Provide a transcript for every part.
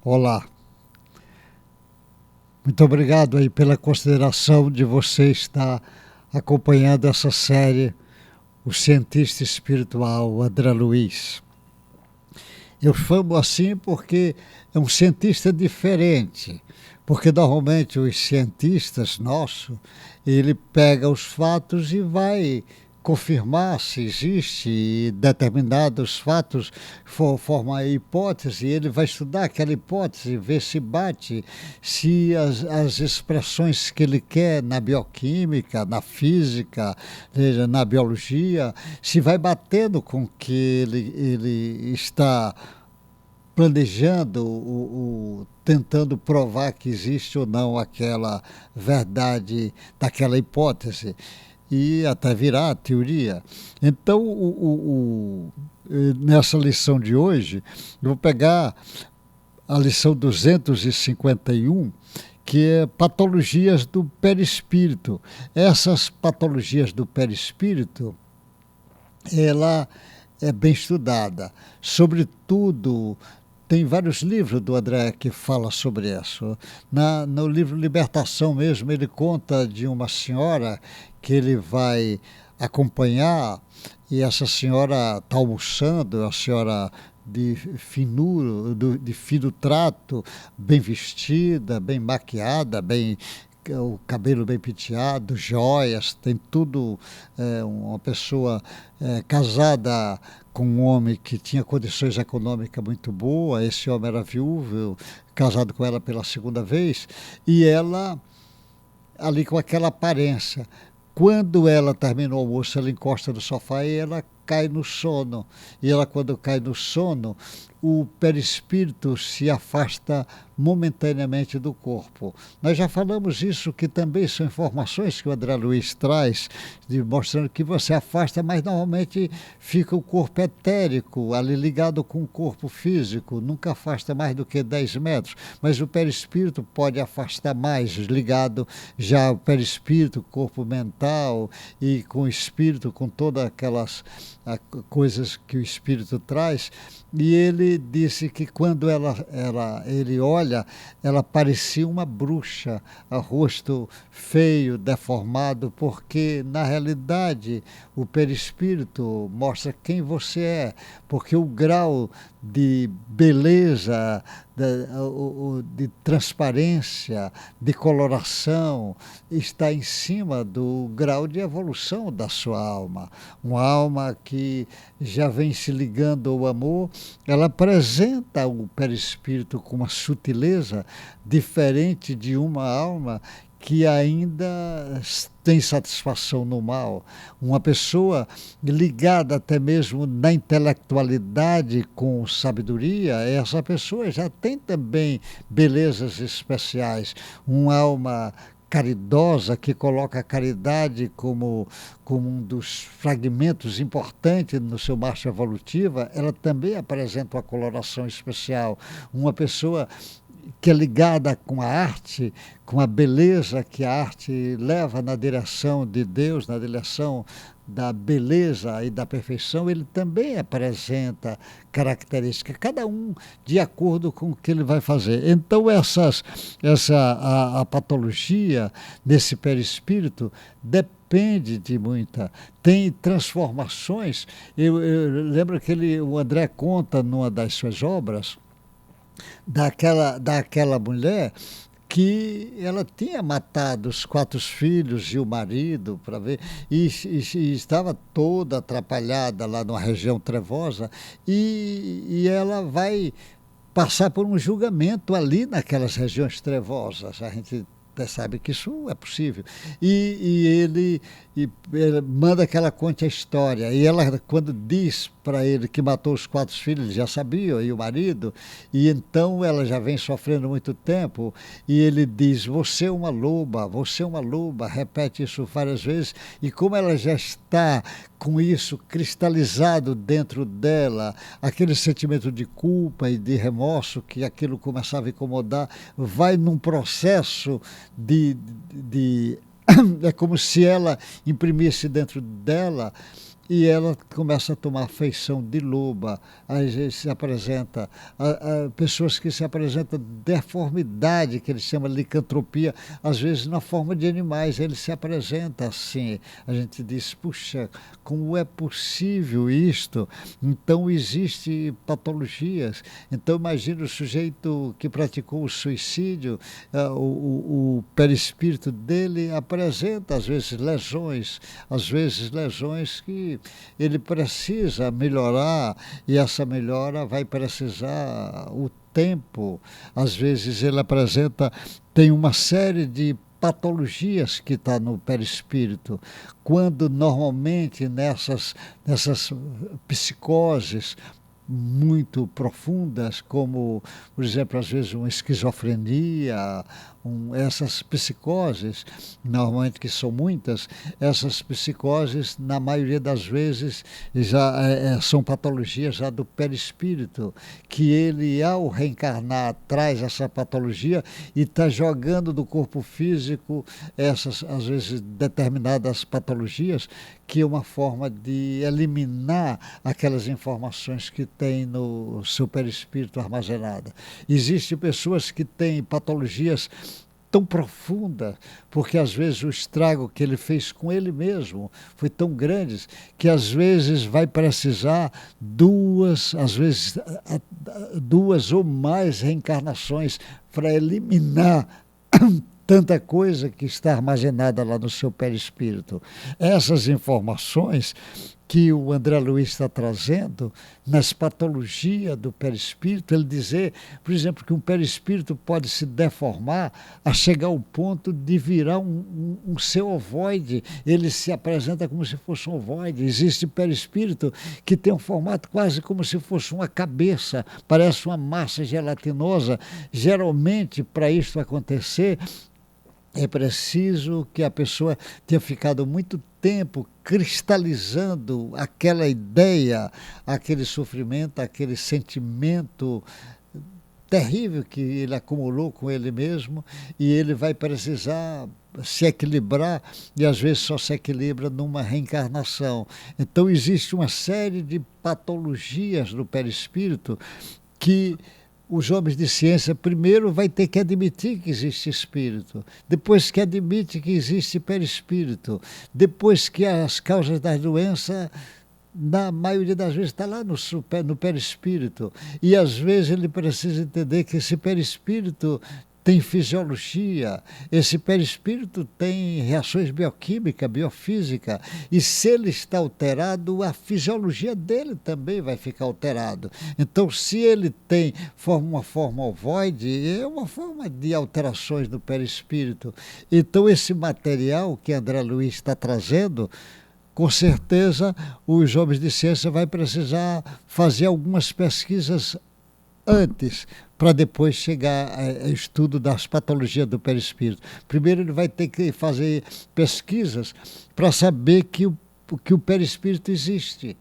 Olá, muito obrigado aí pela consideração de você estar acompanhando essa série, O Cientista Espiritual, André Luiz. Eu chamo assim porque é um cientista diferente, porque normalmente os cientistas nossos, ele pega os fatos e vai confirmar se existe determinados fatos, forma a hipótese, ele vai estudar aquela hipótese, ver se bate, se as expressões que ele quer na bioquímica, na física, na biologia, se vai batendo com o que ele está planejando, tentando provar que existe ou não aquela verdade daquela hipótese e até virar a teoria. Então, nessa lição de hoje, eu vou pegar a lição 251, que é patologias do perispírito. Essas patologias do perispírito, ela é bem estudada. Sobretudo, tem vários livros do André que falam sobre isso. No livro Libertação mesmo, ele conta de uma senhora que ele vai acompanhar, e essa senhora está almoçando, a senhora de finuro, de fino trato, bem vestida, bem maquiada, o cabelo bem penteado, joias, tem tudo, uma pessoa casada com um homem que tinha condições econômicas muito boas. Esse homem era viúvo, casado com ela pela segunda vez, e ela ali com aquela aparência. Quando ela termina o almoço, ela encosta no sofá e ela cai no sono. E ela, quando cai no sono, o perispírito se afasta momentaneamente do corpo. Nós já falamos isso, que também são informações que o André Luiz traz, mostrando que você afasta, mas normalmente fica o corpo etérico ali ligado com o corpo físico, nunca afasta mais do que 10 metros, mas o perispírito pode afastar mais, ligado já o perispírito, corpo mental e com o espírito, com todas aquelas coisas que o espírito traz. E ele disse que quando ele olha, ela parecia uma bruxa, a rosto feio, deformado, porque na realidade o perispírito mostra quem você é, porque o grau de beleza, de transparência, de coloração, está em cima do grau de evolução da sua alma. Uma alma que já vem se ligando ao amor, ela apresenta o perispírito com uma sutileza diferente de uma alma que ainda tem satisfação no mal. Uma pessoa ligada até mesmo na intelectualidade com sabedoria, essa pessoa já tem também belezas especiais. Uma alma caridosa, que coloca a caridade como um dos fragmentos importantes no seu marcha evolutiva, ela também apresenta uma coloração especial. Uma pessoa que é ligada com a arte, com a beleza que a arte leva na direção de Deus, na direção da beleza e da perfeição, ele também apresenta características, cada um de acordo com o que ele vai fazer. Então, a patologia desse perispírito depende de muita. Tem transformações. Eu lembro que o André conta numa das suas obras daquela mulher que ela tinha matado os 4 filhos e o marido, para ver, e estava toda atrapalhada lá numa região trevosa, e ela vai passar por um julgamento ali naquelas regiões trevosas. A gente percebe que isso é possível. Ele manda que ela conte a história. E ela, quando diz para ele que matou os 4 filhos, ele já sabia, e o marido, e então ela já vem sofrendo muito tempo, e ele diz: você é uma loba, repete isso várias vezes, e como ela já está com isso cristalizado dentro dela, aquele sentimento de culpa e de remorso, que aquilo começava a incomodar, vai num processo de é como se ela imprimisse dentro dela e ela começa a tomar feição de loba, às vezes se apresenta, pessoas que se apresentam deformidade, que ele chama de licantropia, às vezes na forma de animais, ele se apresenta assim. A gente diz, puxa, como é possível isto? Então existe patologias. Então imagina o sujeito que praticou o suicídio, o perispírito dele apresenta às vezes lesões que ele precisa melhorar, e essa melhora vai precisar o tempo. Às vezes ele apresenta, tem uma série de patologias que está no perispírito, quando normalmente nessas psicoses muito profundas, como, por exemplo, às vezes uma esquizofrenia, essas psicoses, normalmente que são muitas, essas psicoses, na maioria das vezes, já são patologias já do perispírito, que ele, ao reencarnar, traz essa patologia e está jogando do corpo físico essas, às vezes, determinadas patologias, que é uma forma de eliminar aquelas informações que tem no seu perispírito armazenada. Existem pessoas que têm patologias tão profundas, porque às vezes o estrago que ele fez com ele mesmo foi tão grande, que às vezes vai precisar às vezes duas ou mais reencarnações para eliminar tanta coisa que está armazenada lá no seu perispírito. Essas informações que o André Luiz está trazendo nas patologias do perispírito, ele dizer, por exemplo, que um perispírito pode se deformar a chegar ao ponto de virar um seu ovoide. Ele se apresenta como se fosse um ovoide. Existe perispírito que tem um formato quase como se fosse uma cabeça, parece uma massa gelatinosa. Geralmente, para isso acontecer, é preciso que a pessoa tenha ficado muito tempo cristalizando aquela ideia, aquele sofrimento, aquele sentimento terrível que ele acumulou com ele mesmo, e ele vai precisar se equilibrar, e às vezes só se equilibra numa reencarnação. Então existe uma série de patologias no perispírito que os homens de ciência primeiro vai ter que admitir que existe espírito, depois que admite que existe perispírito, depois que as causas das doenças, na maioria das vezes, está lá no perispírito. E às vezes ele precisa entender que esse perispírito tem fisiologia, esse perispírito tem reações bioquímicas, biofísica, e se ele está alterado, a fisiologia dele também vai ficar alterado. Então, se ele tem uma forma ovoide, é uma forma de alterações do perispírito. Então, esse material que André Luiz está trazendo, com certeza, os homens de ciência vão precisar fazer algumas pesquisas antes, para depois chegar ao estudo das patologias do perispírito. Primeiro ele vai ter que fazer pesquisas para saber que o perispírito existe,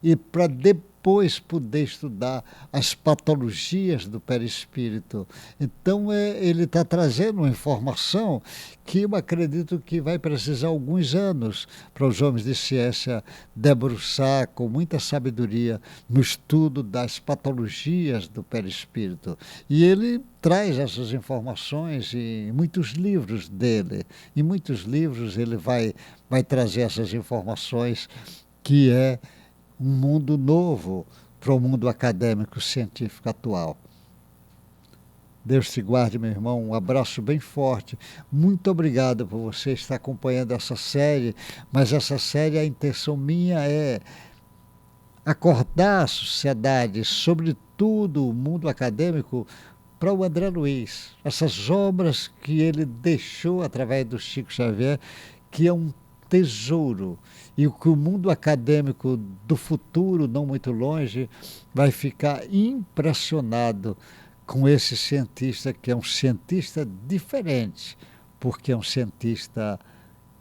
e para depois poder estudar as patologias do perispírito. Então ele está trazendo uma informação que eu acredito que vai precisar alguns anos para os homens de ciência debruçar com muita sabedoria no estudo das patologias do perispírito. E ele traz essas informações em muitos livros dele. Em muitos livros ele vai trazer essas informações, que é um mundo novo para o mundo acadêmico científico atual. Deus te guarde, meu irmão. Um abraço bem forte. Muito obrigado por você estar acompanhando essa série, mas essa série, a intenção minha é acordar a sociedade, sobretudo o mundo acadêmico, para o André Luiz. Essas obras que ele deixou através do Chico Xavier, que é um tesouro, e o que o mundo acadêmico do futuro, não muito longe, vai ficar impressionado com esse cientista, que é um cientista diferente, porque é um cientista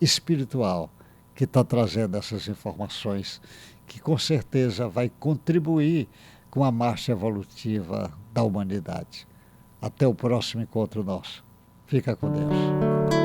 espiritual, que está trazendo essas informações, que com certeza vai contribuir com a marcha evolutiva da humanidade. Até o próximo encontro nosso. Fica com Deus.